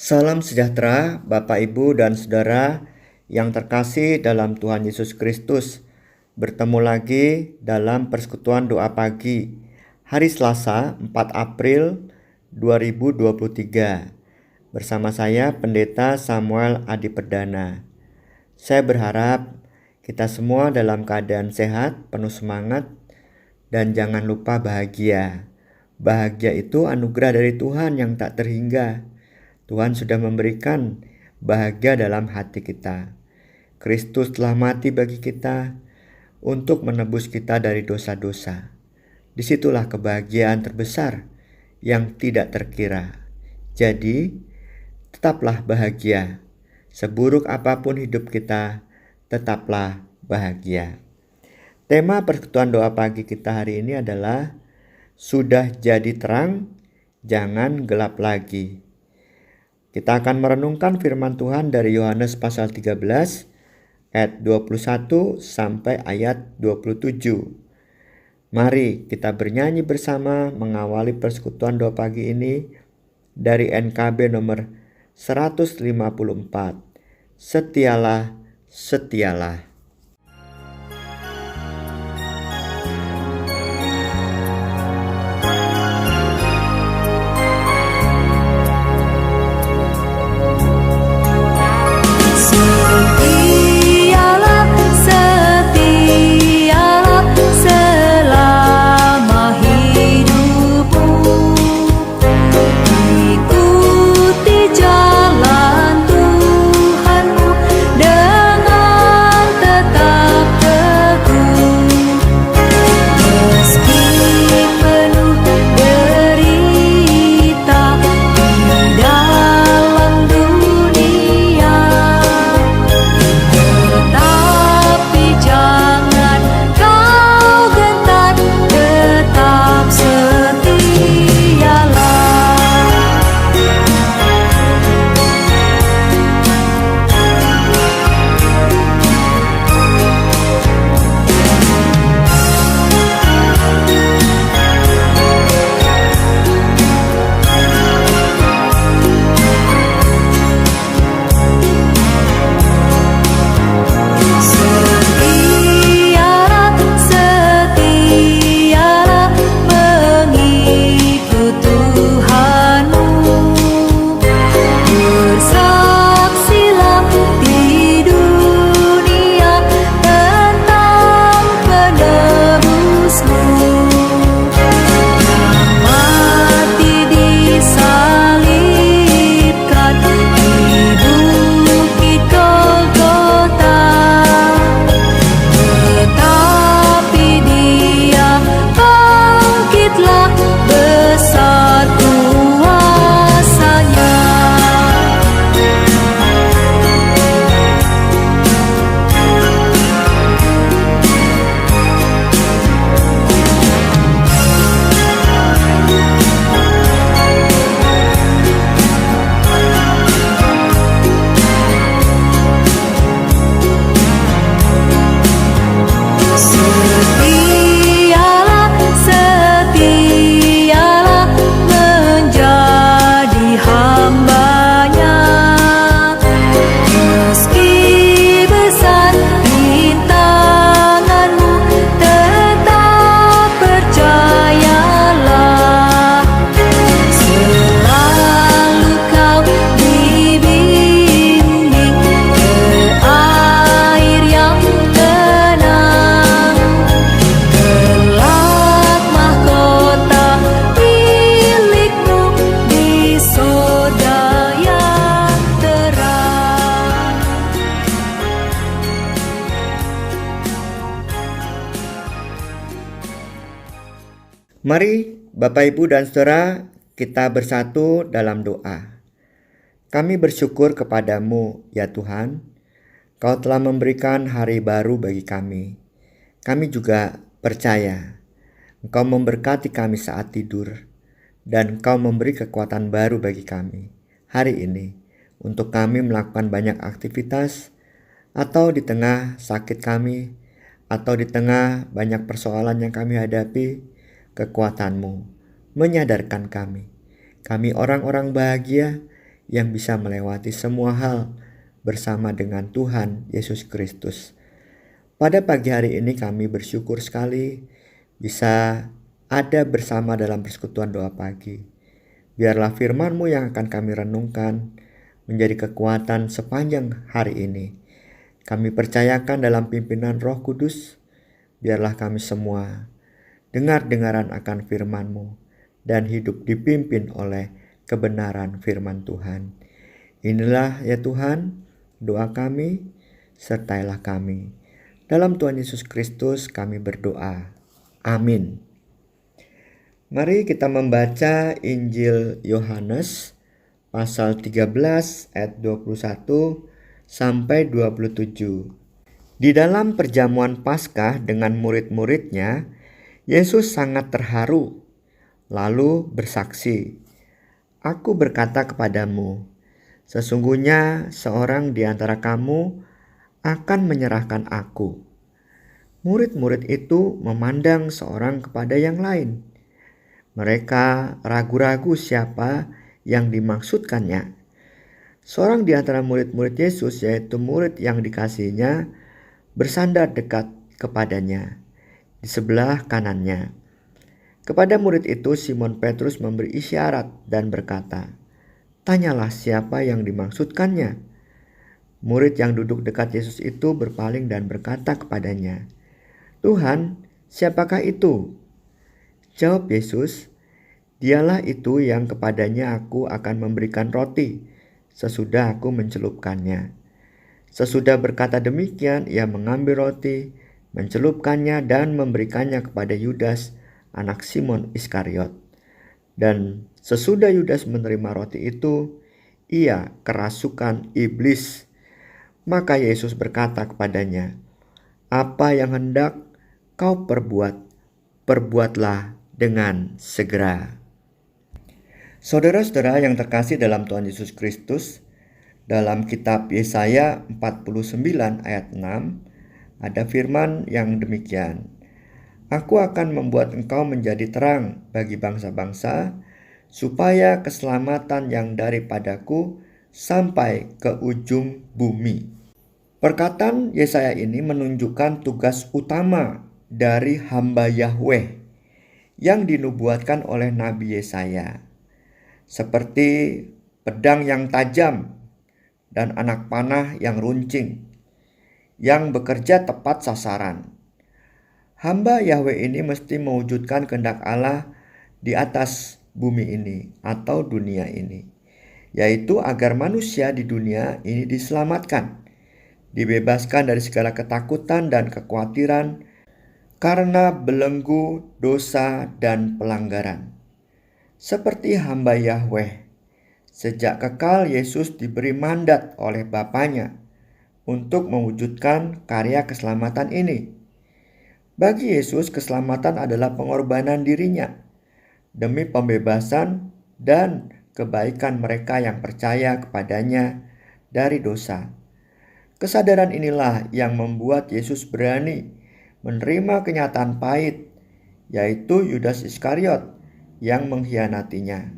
Salam sejahtera, Bapak, Ibu, dan Saudara yang terkasih dalam Tuhan Yesus Kristus. Bertemu lagi dalam persekutuan doa pagi hari Selasa 4 April 2023 bersama saya Pendeta Samuel Adi Perdana. Saya berharap kita semua dalam keadaan sehat, penuh semangat, dan jangan lupa bahagia. Bahagia itu anugerah dari Tuhan yang tak terhingga. Tuhan sudah memberikan bahagia dalam hati kita. Kristus telah mati bagi kita untuk menebus kita dari dosa-dosa. Disitulah kebahagiaan terbesar yang tidak terkira. Jadi, tetaplah bahagia. Seburuk apapun hidup kita, tetaplah bahagia. Tema persekutuan doa pagi kita hari ini adalah sudah jadi terang, jangan gelap lagi. Kita akan merenungkan firman Tuhan dari Yohanes pasal 13 ayat 21 sampai ayat 27. Mari kita bernyanyi bersama mengawali persekutuan doa pagi ini dari NKB nomor 154. Setialah, setialah. Mari Bapak, Ibu, dan Saudara kita bersatu dalam doa. Kami bersyukur kepadamu ya Tuhan, Kau telah memberikan hari baru bagi kami. Kami juga percaya Engkau memberkati kami saat tidur dan Engkau memberi kekuatan baru bagi kami hari ini untuk kami melakukan banyak aktivitas atau di tengah sakit kami atau di tengah banyak persoalan yang kami hadapi. Kekuatan-Mu menyadarkan kami orang-orang bahagia yang bisa melewati semua hal bersama dengan Tuhan Yesus Kristus. Pada pagi hari ini kami bersyukur sekali bisa ada bersama dalam persekutuan doa pagi. Biarlah firman-Mu yang akan kami renungkan menjadi kekuatan sepanjang hari ini. Kami percayakan dalam pimpinan Roh Kudus, biarlah kami semua dengar-dengaran akan firman-Mu dan hidup dipimpin oleh kebenaran firman Tuhan. Inilah ya Tuhan, doa kami, sertailah kami. Dalam Tuhan Yesus Kristus kami berdoa. Amin. Mari kita membaca Injil Yohanes pasal 13 ayat 21 sampai 27. Di dalam perjamuan Paskah dengan murid-muridnya, Yesus sangat terharu, lalu bersaksi, "Aku berkata kepadamu, sesungguhnya seorang di antara kamu akan menyerahkan aku." Murid-murid itu memandang seorang kepada yang lain. Mereka ragu-ragu siapa yang dimaksudkannya. Seorang di antara murid-murid Yesus, yaitu murid yang dikasihinya, bersandar dekat kepadanya di sebelah kanannya. Kepada murid itu Simon Petrus memberi isyarat dan berkata, "Tanyalah siapa yang dimaksudkannya." Murid yang duduk dekat Yesus itu berpaling dan berkata kepadanya, "Tuhan, siapakah itu?" Jawab Yesus, "Dialah itu yang kepadanya aku akan memberikan roti sesudah aku mencelupkannya." Sesudah berkata demikian, ia mengambil roti, mencelupkannya dan memberikannya kepada Yudas, anak Simon Iskariot. Dan sesudah Yudas menerima roti itu, ia kerasukan iblis. Maka Yesus berkata kepadanya, "Apa yang hendak kau perbuat, perbuatlah dengan segera." Saudara-saudara yang terkasih dalam Tuhan Yesus Kristus, dalam kitab Yesaya 49 ayat 6 ada firman yang demikian, "Aku akan membuat engkau menjadi terang bagi bangsa-bangsa, supaya keselamatan yang daripadaku sampai ke ujung bumi." Perkataan Yesaya ini menunjukkan tugas utama dari hamba Yahweh yang dinubuatkan oleh Nabi Yesaya, seperti pedang yang tajam dan anak panah yang runcing, yang bekerja tepat sasaran. Hamba Yahweh ini mesti mewujudkan kehendak Allah di atas bumi ini atau dunia ini, yaitu agar manusia di dunia ini diselamatkan, dibebaskan dari segala ketakutan dan kekhawatiran karena belenggu dosa dan pelanggaran. Seperti hamba Yahweh, sejak kekal Yesus diberi mandat oleh Bapanya untuk mewujudkan karya keselamatan ini. Bagi Yesus, keselamatan adalah pengorbanan dirinya demi pembebasan dan kebaikan mereka yang percaya kepadanya dari dosa. Kesadaran inilah yang membuat Yesus berani menerima kenyataan pahit, yaitu Yudas Iskariot yang mengkhianatinya.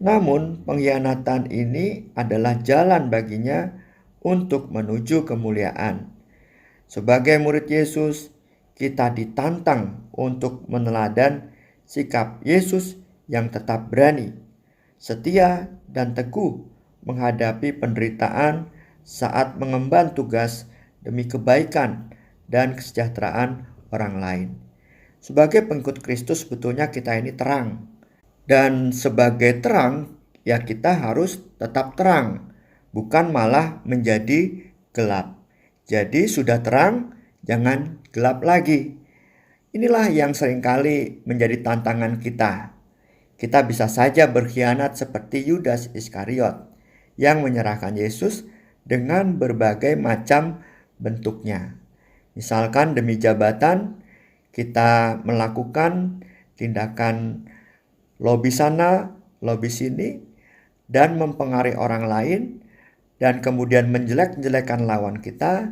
Namun, pengkhianatan ini adalah jalan baginya untuk menuju kemuliaan. Sebagai murid Yesus, kita ditantang untuk meneladan sikap Yesus yang tetap berani, setia, dan teguh menghadapi penderitaan saat mengemban tugas demi kebaikan dan kesejahteraan orang lain. Sebagai pengikut Kristus, sebetulnya kita ini terang. Dan sebagai terang, ya kita harus tetap terang, bukan malah menjadi gelap. Jadi sudah terang, jangan gelap lagi. Inilah yang seringkali menjadi tantangan kita. Kita bisa saja berkhianat seperti Yudas Iskariot yang menyerahkan Yesus dengan berbagai macam bentuknya. Misalkan demi jabatan, kita melakukan tindakan lobi sana, lobi sini, dan mempengaruhi orang lain, dan kemudian menjelek-jelekan lawan kita,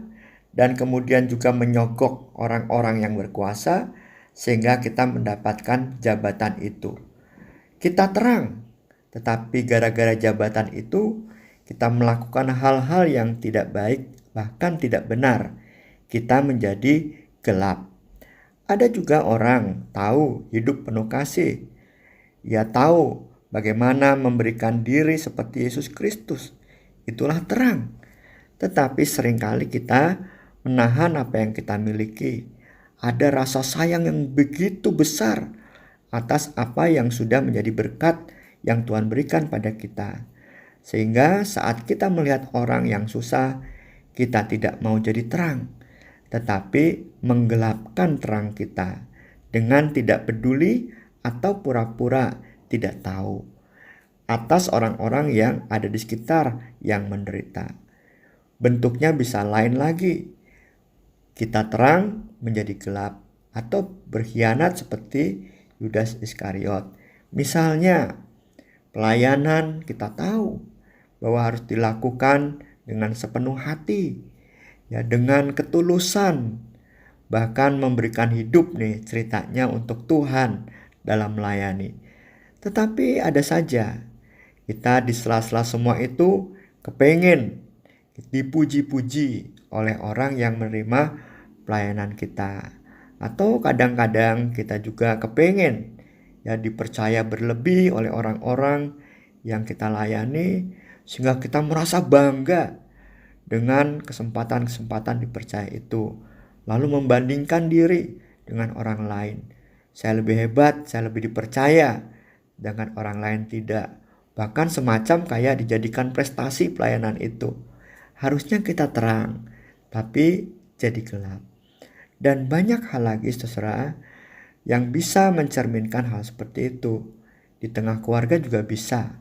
dan kemudian juga menyogok orang-orang yang berkuasa, sehingga kita mendapatkan jabatan itu. Kita terang, Tetapi gara-gara jabatan itu, kita melakukan hal-hal yang tidak baik, bahkan tidak benar. Kita menjadi gelap. Ada juga orang tahu hidup penuh kasih. Ia tahu bagaimana memberikan diri seperti Yesus Kristus. Itulah terang. Tetapi seringkali kita menahan apa yang kita miliki. Ada rasa sayang yang begitu besar atas apa yang sudah menjadi berkat yang Tuhan berikan pada kita. Sehingga saat kita melihat orang yang susah, kita tidak mau jadi terang, tetapi menggelapkan terang kita dengan tidak peduli atau pura-pura tidak tahu atas orang-orang yang ada di sekitar yang menderita. Bentuknya bisa lain lagi. Kita terang menjadi gelap atau berkhianat seperti Yudas Iskariot. Misalnya, pelayanan kita tahu bahwa harus dilakukan dengan sepenuh hati, ya, dengan ketulusan, bahkan memberikan hidup nih ceritanya untuk Tuhan dalam melayani. Tetapi ada saja kita di sela-sela semua itu kepengen dipuji-puji oleh orang yang menerima pelayanan kita. Atau kadang-kadang kita juga kepengen ya dipercaya berlebih oleh orang-orang yang kita layani, sehingga kita merasa bangga dengan kesempatan-kesempatan dipercaya itu. Lalu membandingkan diri dengan orang lain. Saya lebih hebat, saya lebih dipercaya, dengan orang lain tidak. Bahkan semacam kayak dijadikan prestasi pelayanan itu. Harusnya kita terang, tapi jadi gelap. Dan banyak hal lagi saudara yang bisa mencerminkan hal seperti itu. Di tengah keluarga juga bisa.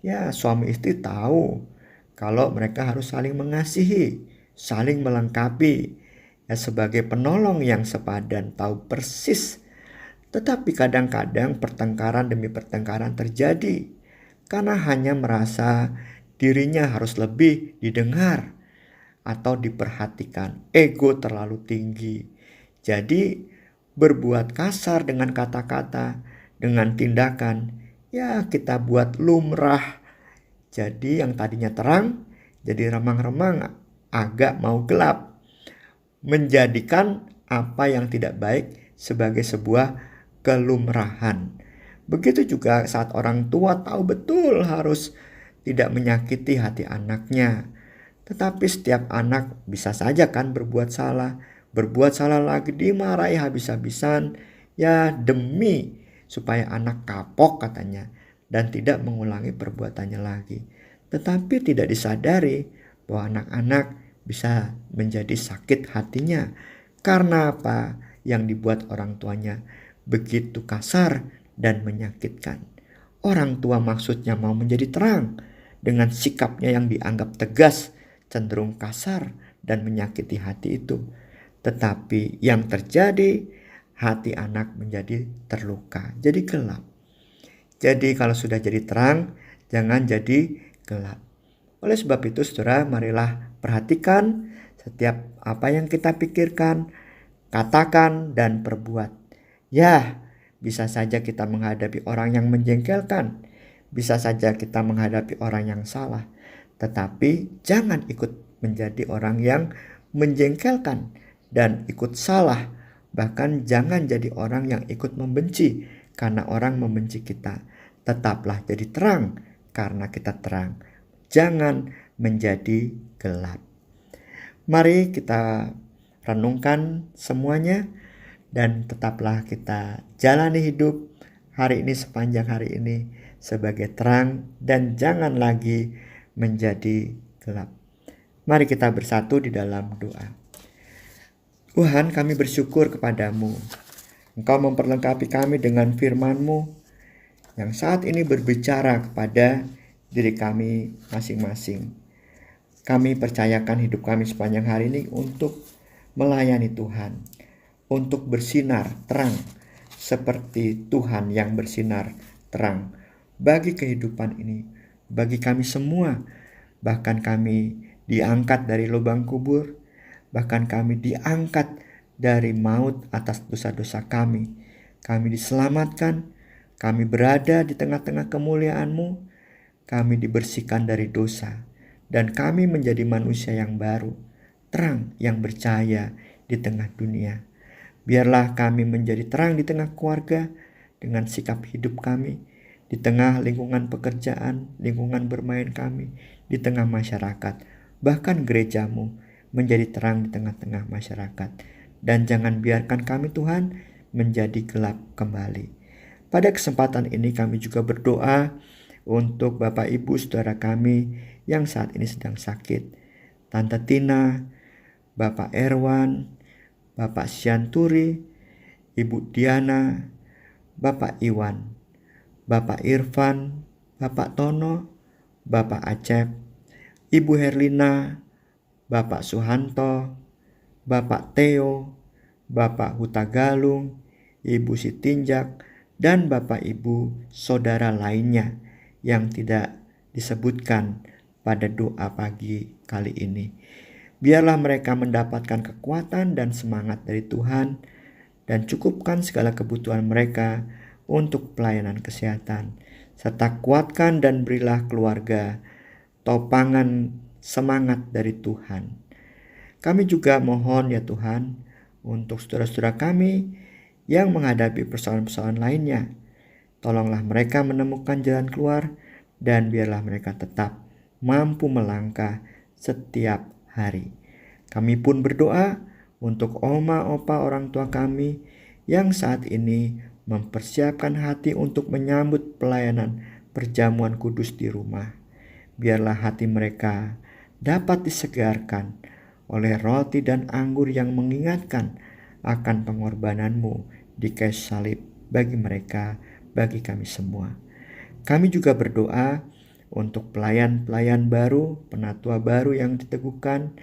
Ya, suami istri tahu kalau mereka harus saling mengasihi, saling melengkapi. Ya, sebagai penolong yang sepadan, tahu persis. Tetapi kadang-kadang pertengkaran demi pertengkaran terjadi karena hanya merasa dirinya harus lebih didengar atau diperhatikan. Ego terlalu tinggi. Jadi berbuat kasar dengan kata-kata, dengan tindakan, ya kita buat lumrah. Jadi yang tadinya terang jadi remang-remang, agak mau gelap. Menjadikan apa yang tidak baik sebagai sebuah kelumrahan. Begitu juga saat orang tua tahu betul harus tidak menyakiti hati anaknya. Tetapi setiap anak bisa saja kan berbuat salah lagi, dimarahi habis-habisan, ya demi supaya anak kapok katanya dan tidak mengulangi perbuatannya lagi. Tetapi tidak disadari bahwa anak-anak bisa menjadi sakit hatinya. Karena apa? Yang dibuat orang tuanya begitu kasar dan menyakitkan. Orang tua maksudnya mau menjadi terang, dengan sikapnya yang dianggap tegas, cenderung kasar dan menyakiti hati itu. Tetapi yang terjadi, hati anak menjadi terluka, jadi gelap. Jadi kalau sudah jadi terang, jangan jadi gelap. Oleh sebab itu saudara, marilah perhatikan setiap apa yang kita pikirkan, katakan, dan perbuat. Ya, bisa saja kita menghadapi orang yang menjengkelkan, bisa saja kita menghadapi orang yang salah. Tetapi jangan ikut menjadi orang yang menjengkelkan dan ikut salah. Bahkan jangan jadi orang yang ikut membenci karena orang membenci kita. Tetaplah jadi terang karena kita terang. Jangan menjadi gelap. Mari kita renungkan semuanya dan tetaplah kita jalani hidup hari ini sepanjang hari ini sebagai terang dan jangan lagi menjadi gelap. Mari kita bersatu di dalam doa. Tuhan, kami bersyukur kepadamu. Engkau memperlengkapi kami dengan firman-Mu yang saat ini berbicara kepada diri kami masing-masing. Kami percayakan hidup kami sepanjang hari ini untuk melayani Tuhan, untuk bersinar terang seperti Tuhan yang bersinar terang bagi kehidupan ini, bagi kami semua. Bahkan kami diangkat dari lubang kubur, bahkan kami diangkat dari maut atas dosa-dosa kami. Kami diselamatkan, Kami berada di tengah-tengah kemuliaan-Mu, kami dibersihkan dari dosa, dan kami menjadi manusia yang baru, terang yang bercahaya di tengah dunia. Biarlah kami menjadi terang di tengah keluarga dengan sikap hidup kami, di tengah lingkungan pekerjaan, lingkungan bermain kami, di tengah masyarakat, bahkan gereja-Mu menjadi terang di tengah-tengah masyarakat. Dan jangan biarkan kami Tuhan menjadi gelap kembali. Pada kesempatan ini kami juga berdoa untuk Bapak Ibu Saudara kami yang saat ini sedang sakit. Tante Tina, Bapak Erwan, Bapak Sianturi, Ibu Diana, Bapak Iwan, Bapak Irfan, Bapak Tono, Bapak Acep, Ibu Herlina, Bapak Suhanto, Bapak Theo, Bapak Hutagalung, Ibu Sitinjak, dan Bapak Ibu Saudara lainnya yang tidak disebutkan pada doa pagi kali ini. Biarlah mereka mendapatkan kekuatan dan semangat dari Tuhan, dan cukupkan segala kebutuhan mereka untuk pelayanan kesehatan, serta kuatkan dan berilah keluarga topangan semangat dari Tuhan. Kami juga mohon ya Tuhan untuk saudara-saudara kami yang menghadapi persoalan-persoalan lainnya. Tolonglah mereka menemukan jalan keluar, dan biarlah mereka tetap mampu melangkah setiap hari. Kami pun berdoa untuk oma opa orang tua kami yang saat ini mempersiapkan hati untuk menyambut pelayanan perjamuan kudus di rumah. Biarlah hati mereka dapat disegarkan oleh roti dan anggur yang mengingatkan akan pengorbanan-Mu di kayu salib bagi mereka, bagi kami semua. Kami juga berdoa untuk pelayan-pelayan baru, penatua baru yang diteguhkan,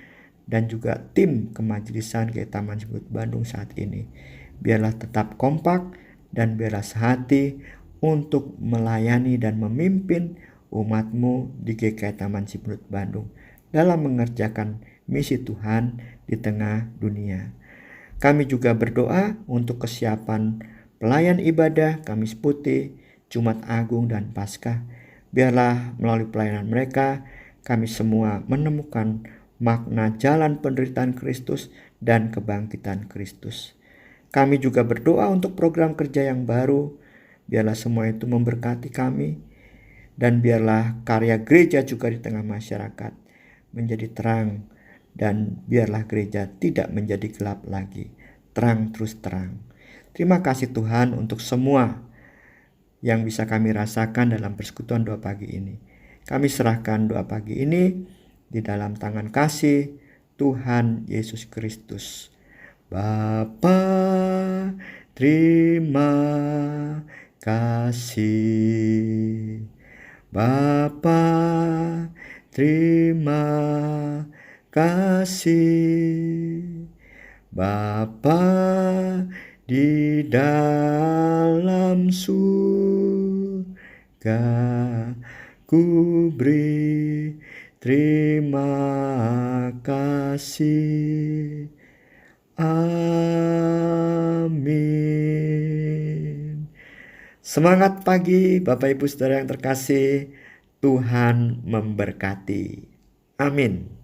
dan juga tim kemajelisan GKI Taman Cibinong Bandung saat ini. Biarlah tetap kompak dan biarlah sehati untuk melayani dan memimpin umat-Mu di GKI Taman Cibinong Bandung dalam mengerjakan misi Tuhan di tengah dunia. Kami juga berdoa untuk kesiapan pelayan ibadah Kamis Putih, Jumat Agung, dan Paskah. Biarlah melalui pelayanan mereka, kami semua menemukan makna jalan penderitaan Kristus dan kebangkitan Kristus. Kami juga berdoa untuk program kerja yang baru. Biarlah semua itu memberkati kami, dan biarlah karya gereja juga di tengah masyarakat menjadi terang, dan biarlah gereja tidak menjadi gelap lagi, terang terus terang. Terima kasih Tuhan untuk semua yang bisa kami rasakan dalam persekutuan doa pagi ini. Kami serahkan doa pagi ini di dalam tangan kasih Tuhan Yesus Kristus. Bapa, terima kasih. Bapa, terima kasih. Bapa di dalam surga, ku beri terima kasih. Amin. Semangat pagi Bapak Ibu Saudara yang terkasih. Tuhan memberkati. Amin.